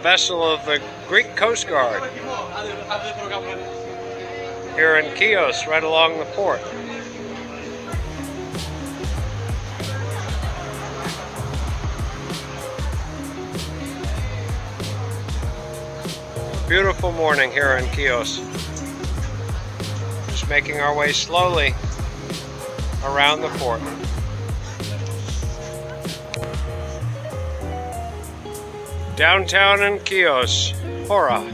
vessel of the Greek Coast Guard here in Chios, right along the port. Beautiful morning here in Chios. Just making our way slowly around the port. Downtown in Chios, Hora.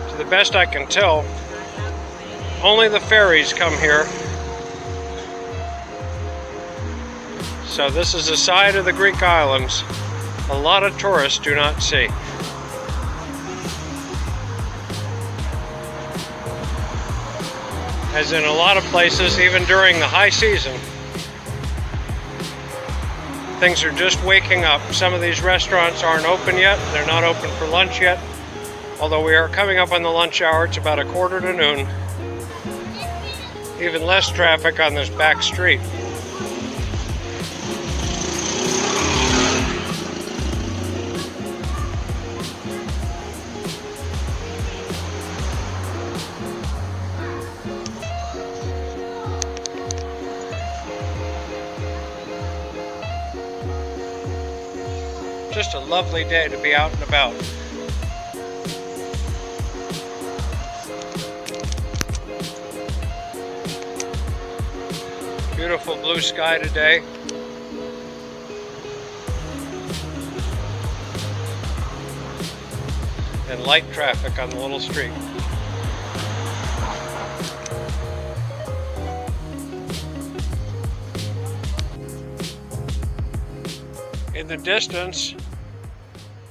To the best I can tell, only the ferries come here. So this is a side of the Greek islands a lot of tourists do not see. As in a lot of places, even during the high season, things are just waking up. Some of these restaurants aren't open yet. They're not open for lunch yet. Although we are coming up on the lunch hour, it's about 1:15. Even less traffic on this back street. Just a lovely day to be out and about. Beautiful blue sky today. And light traffic on the little street. In the distance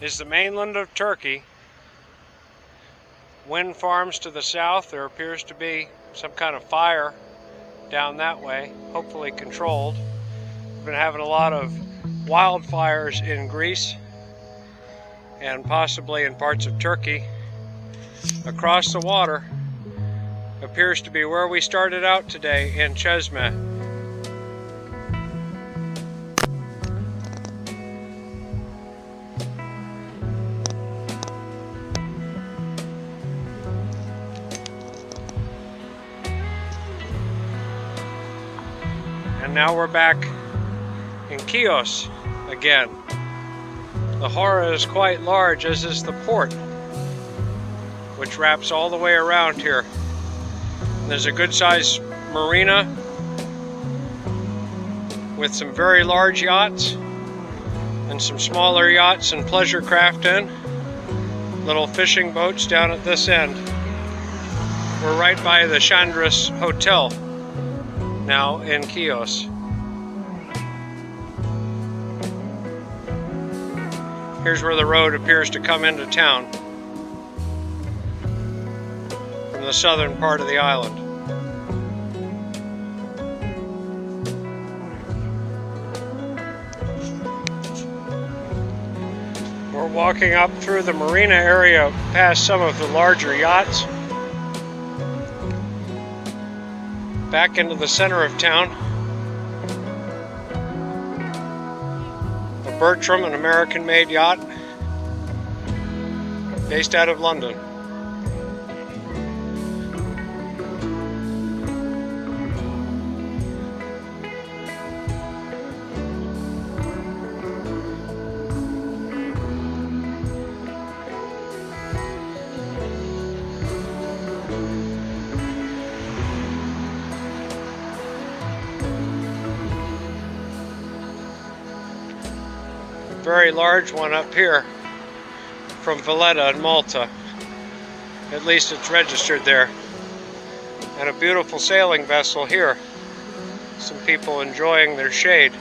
is the mainland of Turkey. Wind farms to the south. There appears to be some kind of fire down that way, hopefully controlled. We've been having a lot of wildfires in Greece and possibly in parts of Turkey. Across the water appears to be where we started out today in Cesme. And now we're back in Chios again. The Hora is quite large, as is the port, which wraps all the way around here. And there's a good-sized marina with some very large yachts and some smaller yachts and pleasure craft in. Little fishing boats down at this end. We're right by the Chandris Hotel now in Chios. Here's where the road appears to come into town from the southern part of the island. We're walking up through the marina area past some of the larger yachts, back into the center of town. A Bertram, an American-made yacht, based out of London. Very large one up here from Valletta in Malta. At least it's registered there. And a beautiful sailing vessel here. Some people enjoying their shade.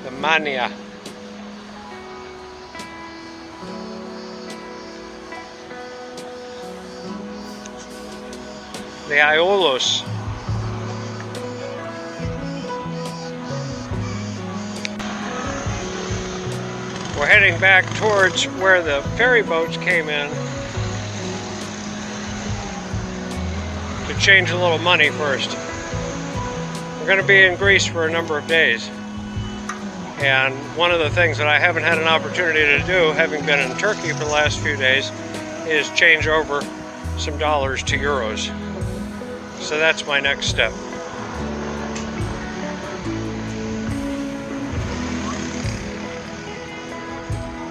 The Mania. The Aiolos. We're heading back towards where the ferry boats came in to change a little money first. We're going to be in Greece for a number of days. And one of the things that I haven't had an opportunity to do, having been in Turkey for the last few days, is change over some dollars to euros. So that's my next step.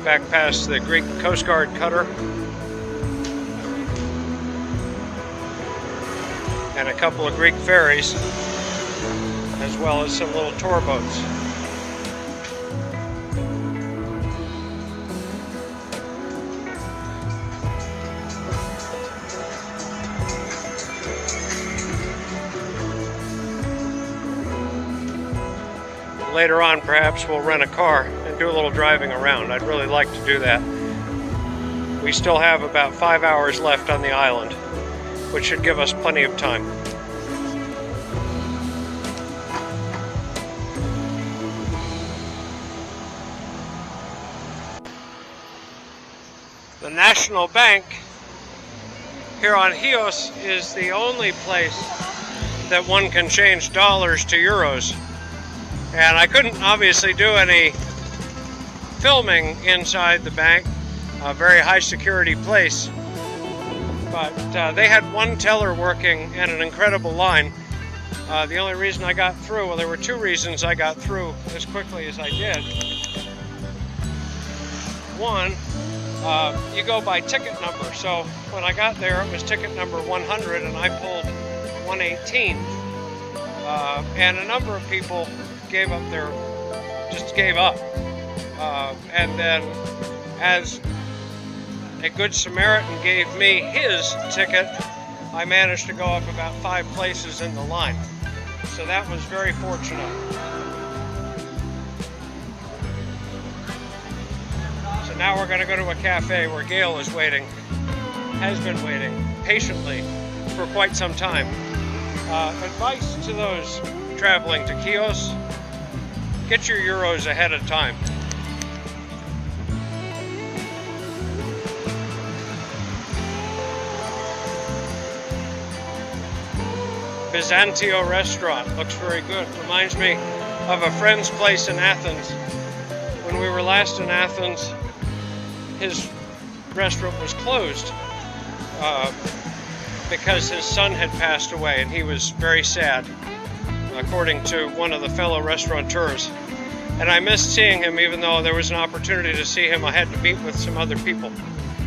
Back past the Greek Coast Guard cutter and a couple of Greek ferries, as well as some little tour boats. Later on, perhaps we'll rent a car and do a little driving around. I'd really like to do that. We still have about 5 hours left on the island, which should give us plenty of time. The National Bank here on Chios is the only place that one can change dollars to euros. And I couldn't obviously do any filming inside the bank, a very high security place. But they had one teller working and an incredible line. The only reason I got through, well, there were two reasons I got through as quickly as I did. One, you go by ticket number. So when I got there, it was ticket number 100 and I pulled 118. And a number of people gave up. And then, as a good Samaritan gave me his ticket, I managed to go up about 5 places in the line. So that was very fortunate. So now we're going to go to a cafe where Gail is waiting, has been waiting patiently for quite some time. Advice to those traveling to Chios: get your euros ahead of time. Byzantio restaurant looks very good. Reminds me of a friend's place in Athens. When we were last in Athens, his restaurant was closed because his son had passed away, and he was very sad, according to one of the fellow restaurateurs. And I missed seeing him, even though there was an opportunity to see him. I had to meet with some other people.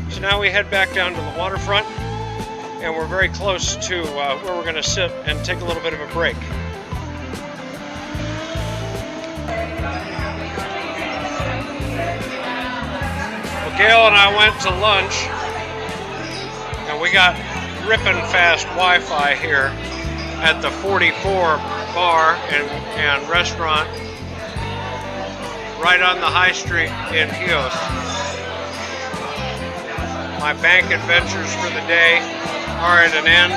So now we head back down to the waterfront, and we're very close to where we're going to sit and take a little bit of a break. Well, Gail and I went to lunch, and we got ripping fast Wi-Fi here at the 44 bar and restaurant right on the high street in Chios. My bank adventures for the day are at an end.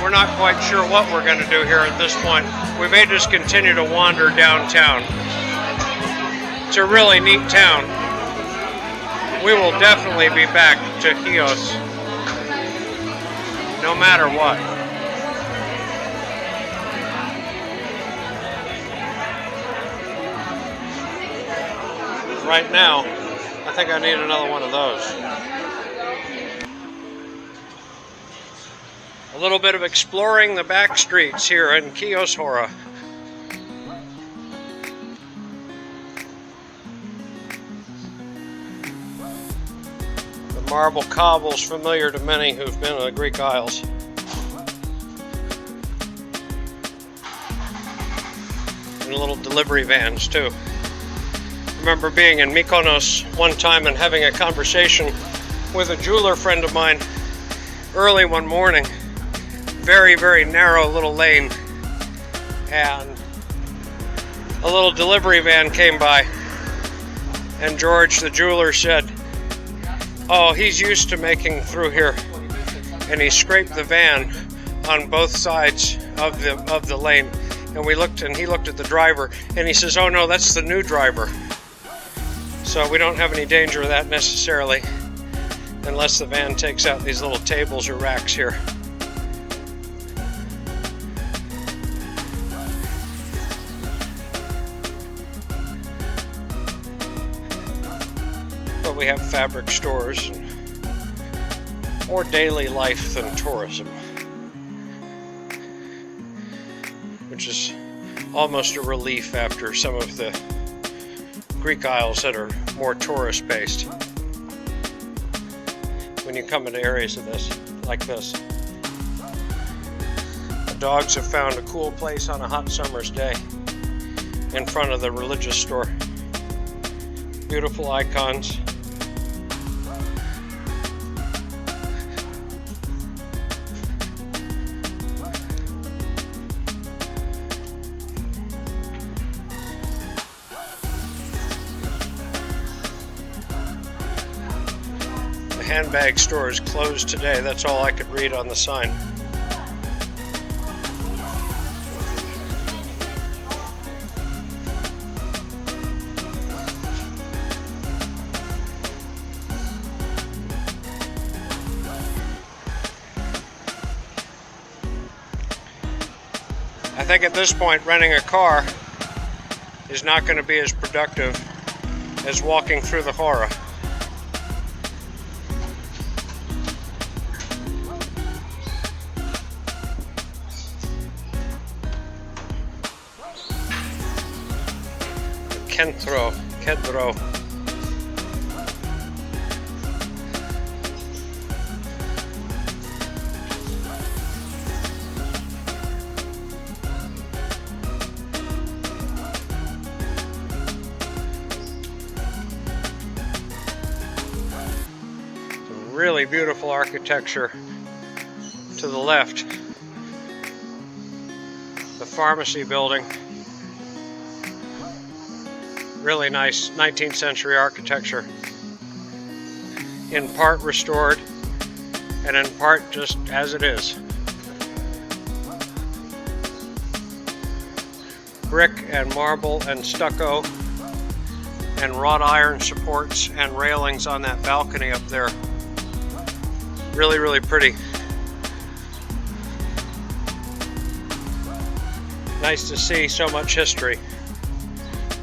We're not quite sure what we're going to do here at this point. We may just continue to wander downtown. It's a really neat town. We will definitely be back to Chios, no matter what. Right now, I think I need another one of those. A little bit of exploring the back streets here in Chios Hora. The marble cobbles familiar to many who've been to the Greek Isles. And little delivery vans too. I remember being in Mykonos one time and having a conversation with a jeweler friend of mine early one morning. Very, very narrow little lane, and a little delivery van came by, and George, the jeweler, said, "Oh, he's used to making through here," and he scraped the van on both sides of the lane. And we looked, and he looked at the driver, and he says, "Oh no, that's the new driver." So we don't have any danger of that necessarily, unless the van takes out these little tables or racks here. But we have fabric stores and more daily life than tourism, which is almost a relief after some of the Greek Isles that are more tourist based. When you come into areas of this, like this, the dogs have found a cool place on a hot summer's day in front of the religious store. Beautiful icons. The handbag store is closed today. That's all I could read on the sign. I think at this point renting a car is not going to be as productive as walking through the Hora. Kedro. Really beautiful architecture to the left. The pharmacy building. Really nice 19th century architecture. In part restored and in part just as it is. Brick and marble and stucco and wrought iron supports and railings on that balcony up there. Really, really pretty. Nice to see so much history.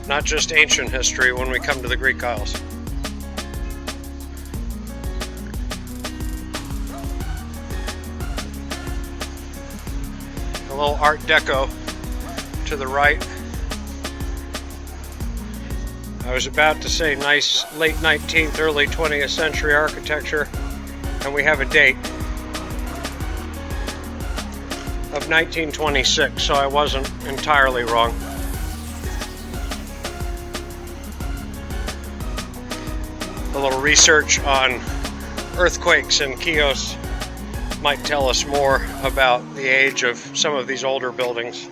Not just ancient history when we come to the Greek Isles. A little Art Deco to the right. I was about to say nice late 19th, early 20th century architecture, and we have a date of 1926, so I wasn't entirely wrong. A little research on earthquakes in Chios might tell us more about the age of some of these older buildings.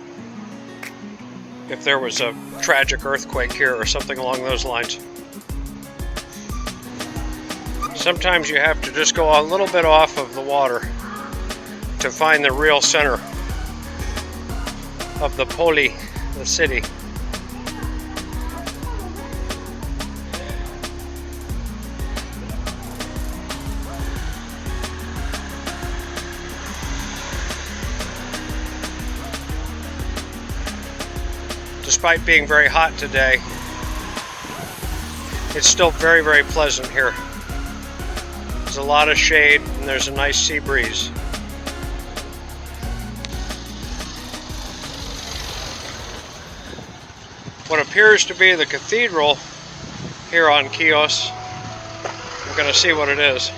If there was a tragic earthquake here or something along those lines. Sometimes you have to just go a little bit off of the water to find the real center of the poli, the city. Despite being very hot today, it's still very, very pleasant here. There's a lot of shade and there's a nice sea breeze. What appears to be the cathedral here on Chios, we're going to see what it is.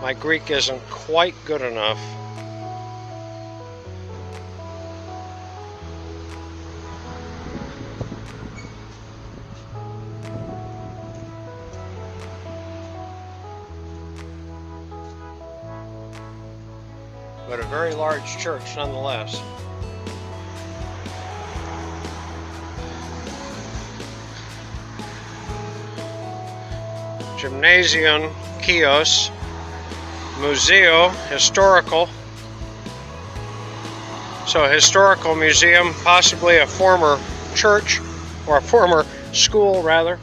My Greek isn't quite good enough. But a very large church nonetheless. Gymnasium Chios. Museo Historical. So a historical museum, possibly a former church, or a former school rather,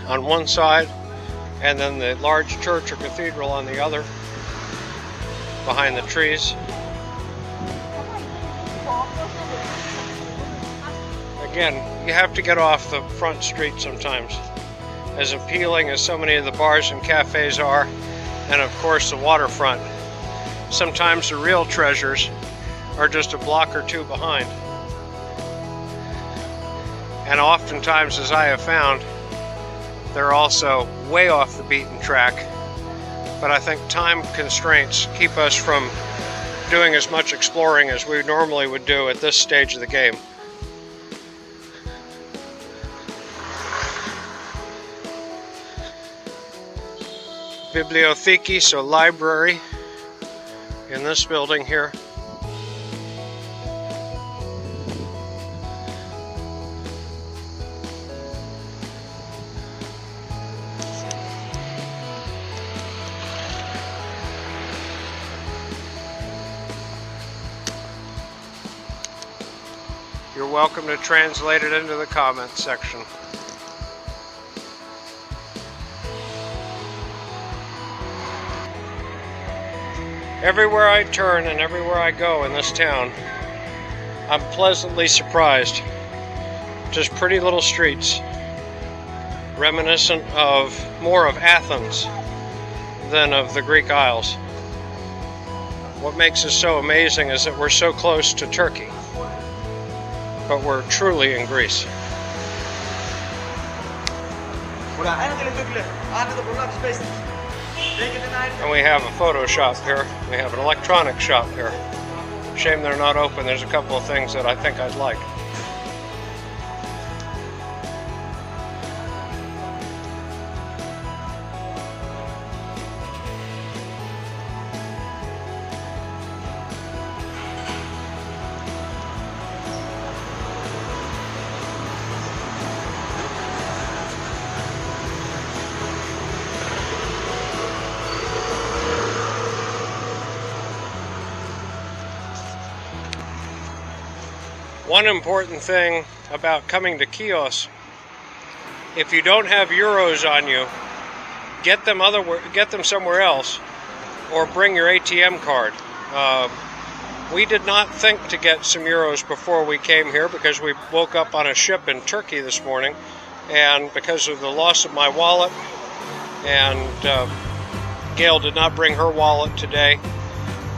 on one side, and then the large church or cathedral on the other, behind the trees. Again, you have to get off the front street sometimes. As appealing as so many of the bars and cafes are, and of course the waterfront, sometimes the real treasures are just a block or two behind. And oftentimes, as I have found, they're also way off the beaten track. But I think time constraints keep us from doing as much exploring as we normally would do at this stage of the game. Bibliotheki, so library, in this building here. You're welcome to translate it into the comments section. Everywhere I turn and everywhere I go in this town, I'm pleasantly surprised. Just pretty little streets, reminiscent of more of Athens than of the Greek Isles. What makes us so amazing is that we're so close to Turkey, but we're truly in Greece. And we have a photo shop here. We have an electronic shop here. Shame they're not open. There's a couple of things that I think I'd like. One important thing about coming to Chios, if you don't have euros on you, get them somewhere else, or bring your ATM card. We did not think to get some euros before we came here because we woke up on a ship in Turkey this morning, and because of the loss of my wallet, and Gail did not bring her wallet today,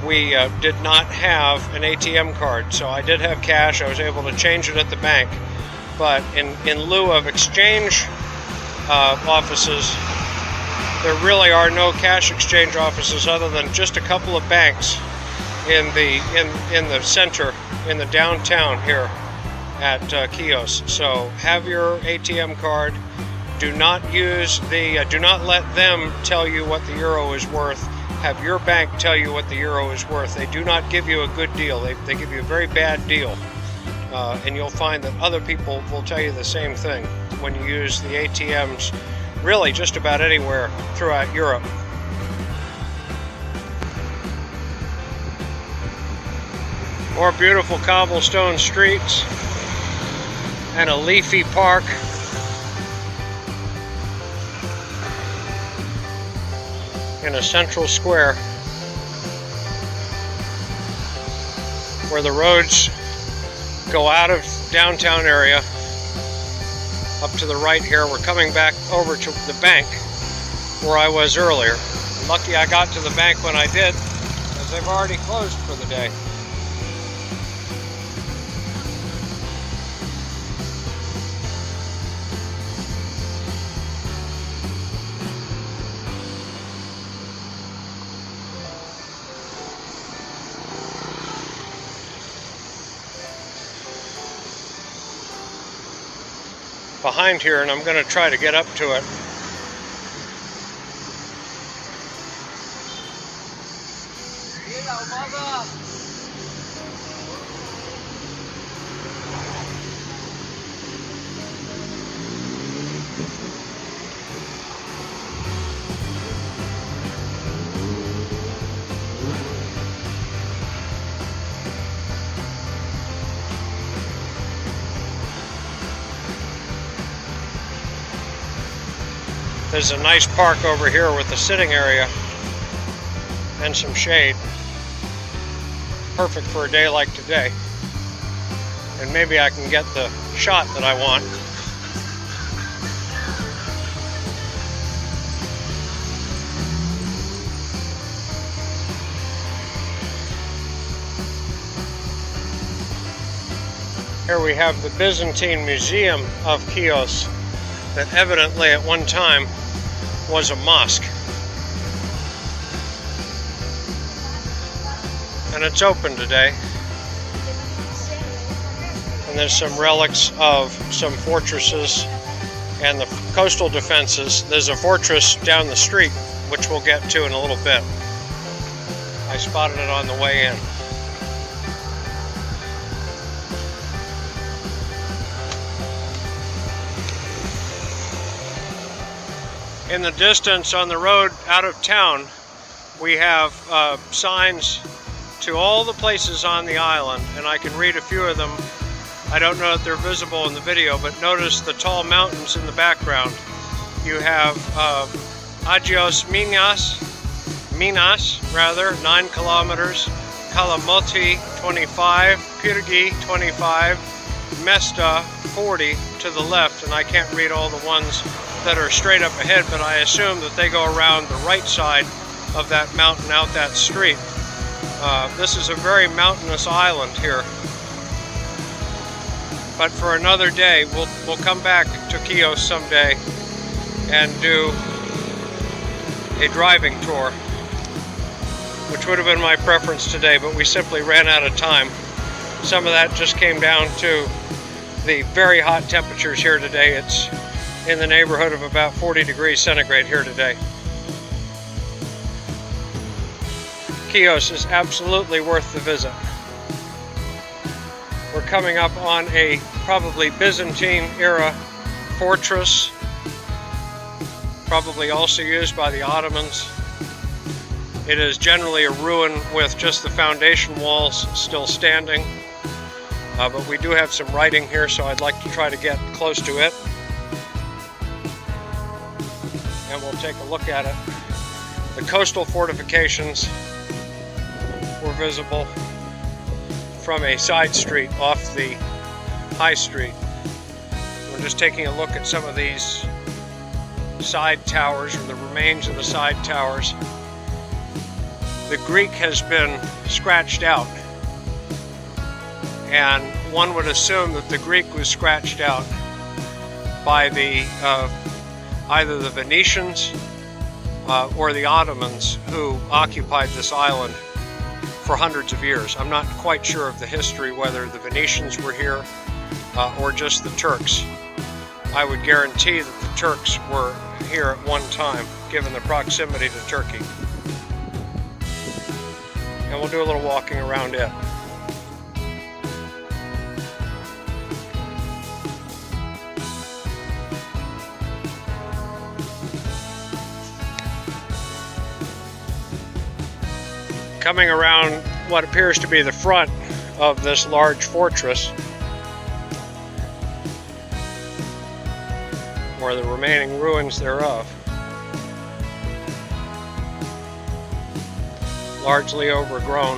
we did not have an ATM card. So I did have cash. I was able to change it at the bank, but in lieu of exchange offices, there really are no cash exchange offices other than just a couple of banks in the center, in the downtown here at Chios. So have your ATM card. Do not do not let them tell you what the euro is worth. Have your bank tell you what the euro is worth. They do not give you a good deal. They give you a very bad deal. And you'll find that other people will tell you the same thing when you use the ATMs really just about anywhere throughout Europe. More beautiful cobblestone streets and a leafy park. In a central square where the roads go out of downtown area up to the right here. We're coming back over to the bank where I was earlier. I'm lucky I got to the bank when I did, as they've already closed for the day. Behind here, and I'm going to try to get up to it. is a nice park over here with a sitting area and some shade. Perfect for a day like today. And maybe I can get the shot that I want. Here we have the Byzantine Museum of Chios that evidently at one time was a mosque. And it's open today. And there's some relics of some fortresses and the coastal defenses. There's a fortress down the street, which we'll get to in a little bit. I spotted it on the way in. In the distance on the road out of town, we have signs to all the places on the island, and I can read a few of them. I don't know if they're visible in the video, but notice the tall mountains in the background. You have Agios Minas, 9 kilometers, Kalamoti 25, Pyrgi 25, Mesta 40 to the left, and I can't read all the ones that are straight up ahead, but I assume that they go around the right side of that mountain out that street. This is a very mountainous island here. But for another day, we'll come back to Chios someday and do a driving tour, which would have been my preference today, but we simply ran out of time. Some of that just came down to the very hot temperatures here today. It's in the neighborhood of about 40 degrees centigrade here today. Chios is absolutely worth the visit. We're coming up on a probably Byzantine era fortress, probably also used by the Ottomans. It is generally a ruin with just the foundation walls still standing, but we do have some writing here, so I'd like to try to get close to it. And we'll take a look at it. The coastal fortifications were visible from a side street off the high street. We're just taking a look at some of these side towers, or the remains of the side towers. The Greek has been scratched out, and one would assume that the Greek was scratched out by the either the Venetians or the Ottomans, who occupied this island for hundreds of years. I'm not quite sure of the history, whether the Venetians were here or just the Turks. I would guarantee that the Turks were here at one time, given the proximity to Turkey. And we'll do a little walking around it. Coming around what appears to be the front of this large fortress, or the remaining ruins thereof, largely overgrown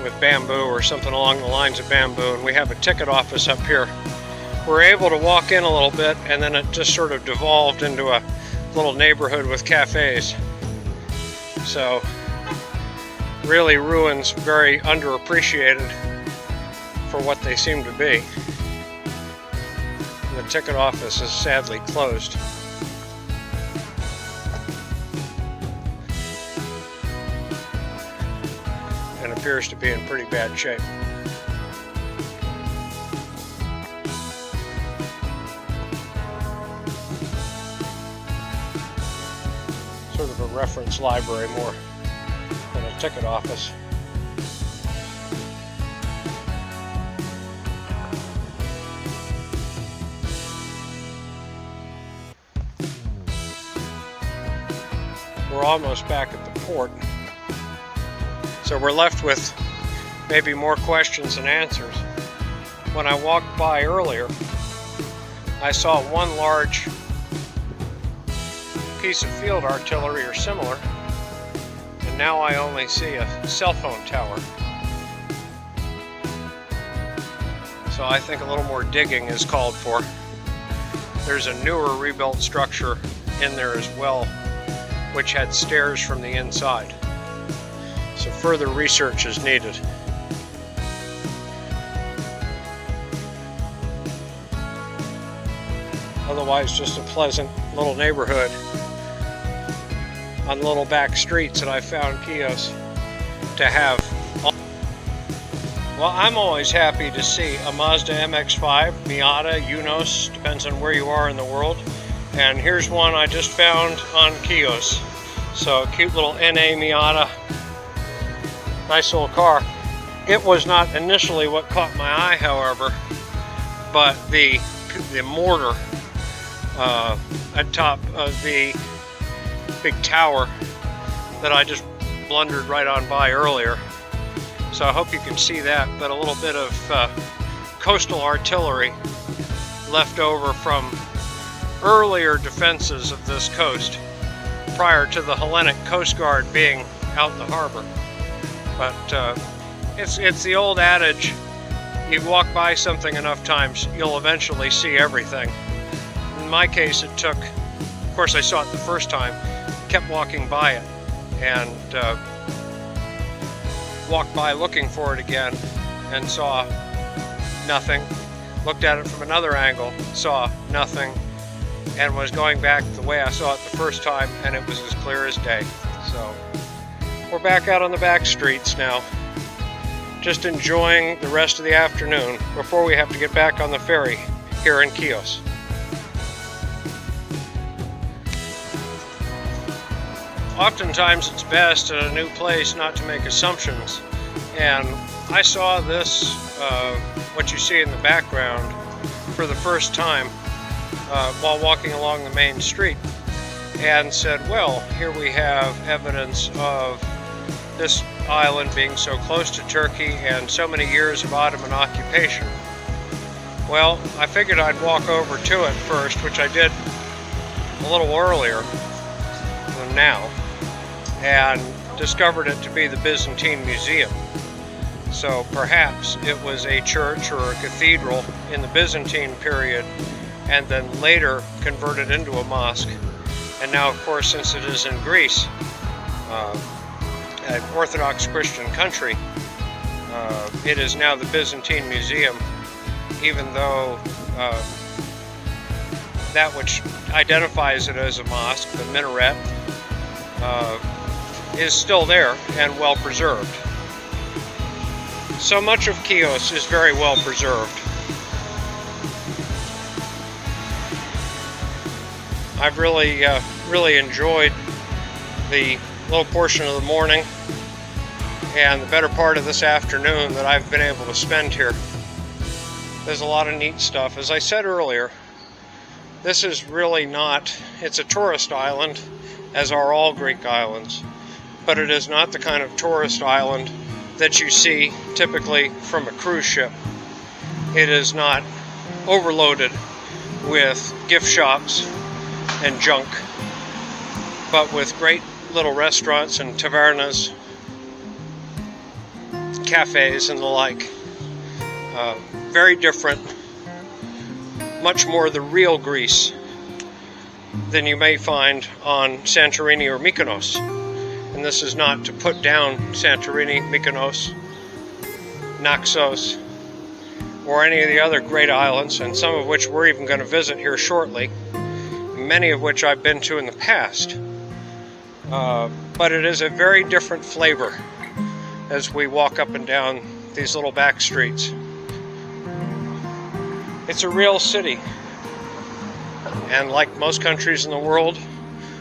with bamboo or something along the lines of bamboo, and we have a ticket office up here. We're able to walk in a little bit, and then it just sort of devolved into a little neighborhood with cafes. So really ruins very underappreciated for what they seem to be. And the ticket office is sadly closed. And appears to be in pretty bad shape. Sort of a reference library more than a ticket office. We're almost back at the port, so we're left with maybe more questions than answers. When I walked by earlier, I saw one large piece of field artillery or similar, and now I only see a cell phone tower. So I think a little more digging is called for. There's a newer rebuilt structure in there as well, which had stairs from the inside. So further research is needed. Otherwise, just a pleasant little neighborhood on little back streets that I found Chios to have. Well, I'm always happy to see a Mazda MX-5, Miata, Unos, depends on where you are in the world. And here's one I just found on Chios. So, cute little NA Miata, nice little car. It was not initially what caught my eye, however, but the mortar atop of the big tower that I just blundered right on by earlier. So I hope you can see that, but a little bit of coastal artillery left over from earlier defenses of this coast prior to the Hellenic Coast Guard being out in the harbor. But it's the old adage, you walk by something enough times, you'll eventually see everything. In my case, it took, of course I saw it the first time, kept walking by it, and walked by looking for it again and saw nothing. Looked at it from another angle, saw nothing, and was going back the way I saw it the first time, and it was as clear as day. So we're back out on the back streets now, just enjoying the rest of the afternoon before we have to get back on the ferry here in Chios. Oftentimes it's best in a new place not to make assumptions, and I saw this, what you see in the background, for the first time while walking along the main street, and said, well, here we have evidence of this island being so close to Turkey and so many years of Ottoman occupation. Well, I figured I'd walk over to it first, which I did a little earlier than now, and discovered it to be the Byzantine Museum. So perhaps it was a church or a cathedral in the Byzantine period and then later converted into a mosque. And now, of course, since it is in Greece, an Orthodox Christian country, it is now the Byzantine Museum, even though that which identifies it as a mosque, the minaret, is still there and well preserved. So much of Chios is very well preserved. I've really enjoyed the little portion of the morning and the better part of this afternoon that I've been able to spend here. There's a lot of neat stuff. As I said earlier, this is really not, it's a tourist island, as are all Greek islands, but it is not the kind of tourist island that you see typically from a cruise ship. It is not overloaded with gift shops and junk, but with great little restaurants and tavernas, cafes and the like. Very different, much more the real Greece than you may find on Santorini or Mykonos. And this is not to put down Santorini, Mykonos, Naxos, or any of the other great islands, and some of which we're even going to visit here shortly, many of which I've been to in the past. But it is a very different flavor as we walk up and down these little back streets. It's a real city, and like most countries in the world,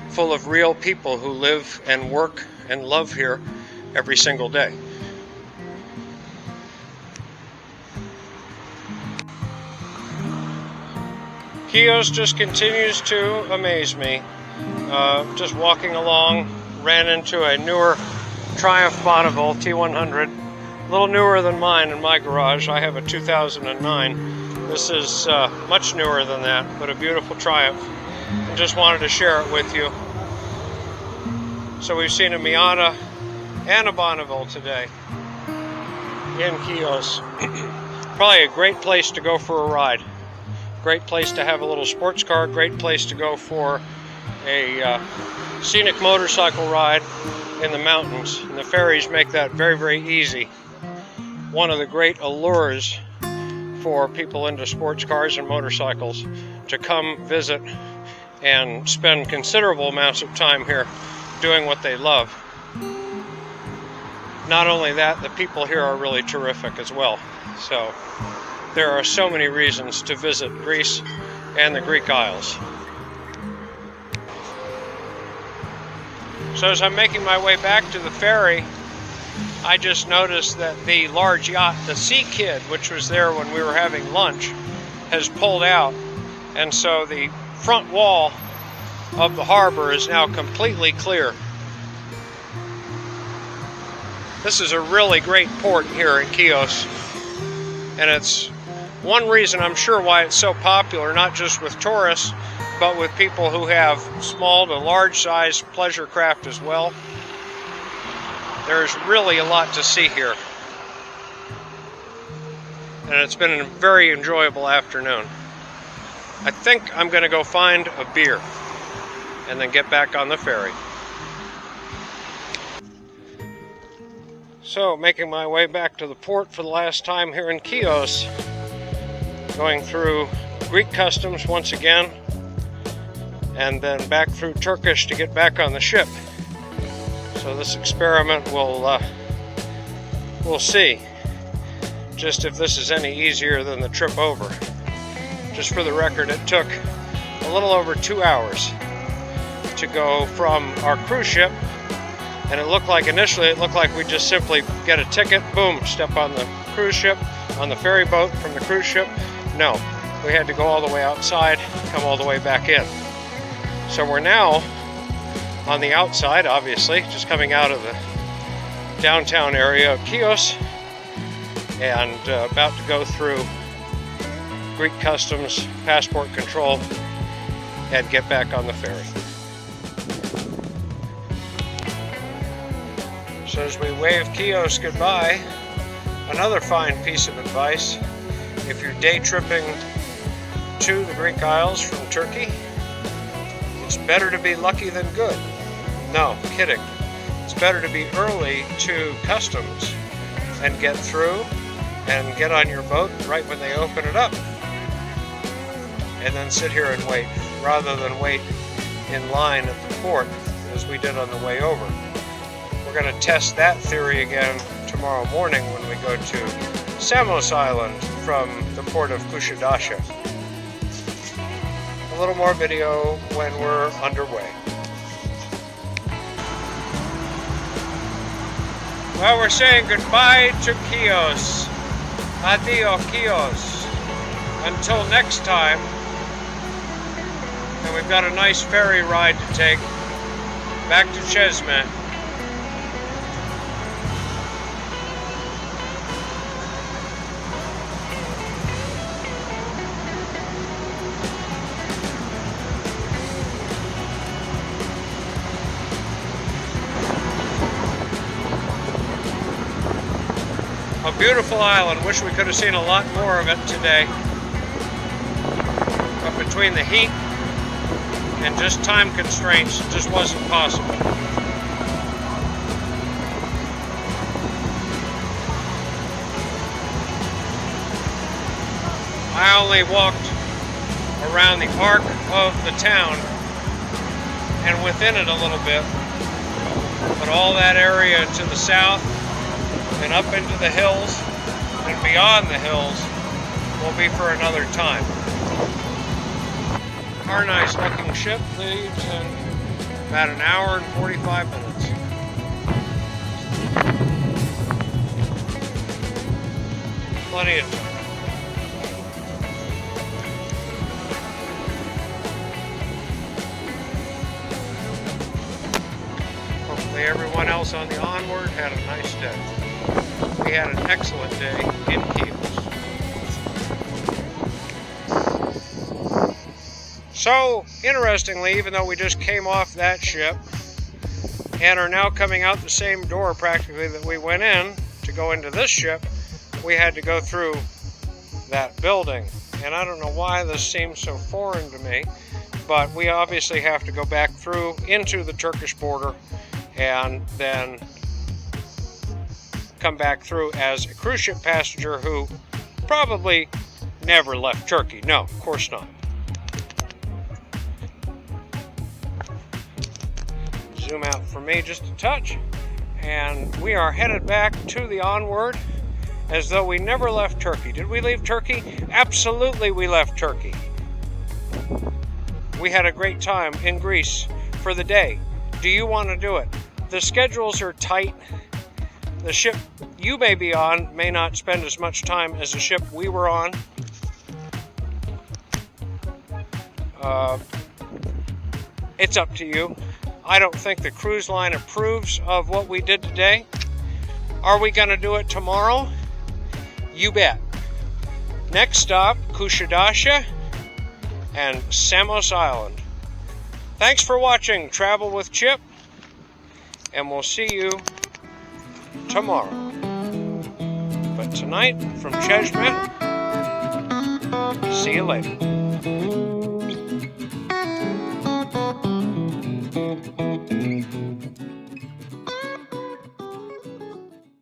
full of real people who live and work and love here every single day. Chios just continues to amaze me. Just walking along, ran into a newer Triumph Bonneville T100, a little newer than mine in my garage. I have a 2009. This is much newer than that, but a beautiful Triumph. And just wanted to share it with you. So we've seen a Miata and a Bonneville today in Chios. Probably a great place to go for a ride. Great place to have a little sports car. Great place to go for a scenic motorcycle ride in the mountains. And the ferries make that very, very easy. One of the great allures for people into sports cars and motorcycles to come visit and spend considerable amounts of time here doing what they love. Not only that, the people here are really terrific as well. So there are so many reasons to visit Greece and the Greek Isles. So as I'm making my way back to the ferry, I just noticed that the large yacht, the Sea Kid, which was there when we were having lunch, has pulled out. And so the front wall of the harbor is now completely clear. This is a really great port here in Chios, and it's one reason I'm sure why it's so popular, not just with tourists, but with people who have small to large size pleasure craft as well. There's really a lot to see here, and it's been a very enjoyable afternoon. I think I'm going to go find a beer and then get back on the ferry. So, making my way back to the port for the last time here in Chios, going through Greek customs once again, and then back through Turkish to get back on the ship. So this experiment we'll see just if this is any easier than the trip over. Just for the record, it took a little over 2 hours to go from our cruise ship, and initially it looked like we just simply get a ticket, boom, step on the cruise ship, on the ferry boat from the cruise ship. No, we had to go all the way outside, come all the way back in. So we're now on the outside, obviously, just coming out of the downtown area of Chios, and about to go through Greek customs, passport control, and get back on the ferry. So as we wave Chios goodbye, another fine piece of advice: if you're day tripping to the Greek Isles from Turkey, it's better to be lucky than good. No, kidding. It's better to be early to customs and get through and get on your boat right when they open it up, and then sit here and wait, rather than wait in line at the port as we did on the way over. We're going to test that theory again tomorrow morning when we go to Samos Island from the port of Kushadasha. A little more video when we're underway. Well, we're saying goodbye to Chios. Adio, Chios. Until next time. And we've got a nice ferry ride to take back to Cesme. A beautiful island. Wish we could have seen a lot more of it today. But between the heat and just time constraints, it just wasn't possible. I only walked around the arc of the town and within it a little bit, but all that area to the south and up into the hills and beyond the hills will be for another time. Our nice looking ship leaves in about an hour and 45 minutes. Plenty of time. Hopefully everyone else on the onward had a nice day. We had an excellent day in Chios. So, interestingly, even though we just came off that ship, and are now coming out the same door practically that we went in to go into this ship. We had to go through that building. And I don't know why this seems so foreign to me, but we obviously have to go back through into the Turkish border and then come back through as a cruise ship passenger who probably never left Turkey. No, of course not. Zoom out for me just a touch, and we are headed back to the Onward as though we never left Turkey. Did we leave Turkey? Absolutely we left Turkey. We had a great time in Greece for the day. Do you want to do it? The schedules are tight. The ship you may be on may not spend as much time as the ship we were on. It's up to you. I don't think the cruise line approves of what we did today. Are we going to do it tomorrow? You bet. Next stop, Kushadasha and Samos Island. Thanks for watching Travel with Chip, and we'll see you tomorrow. But tonight, from Cesme, see you later.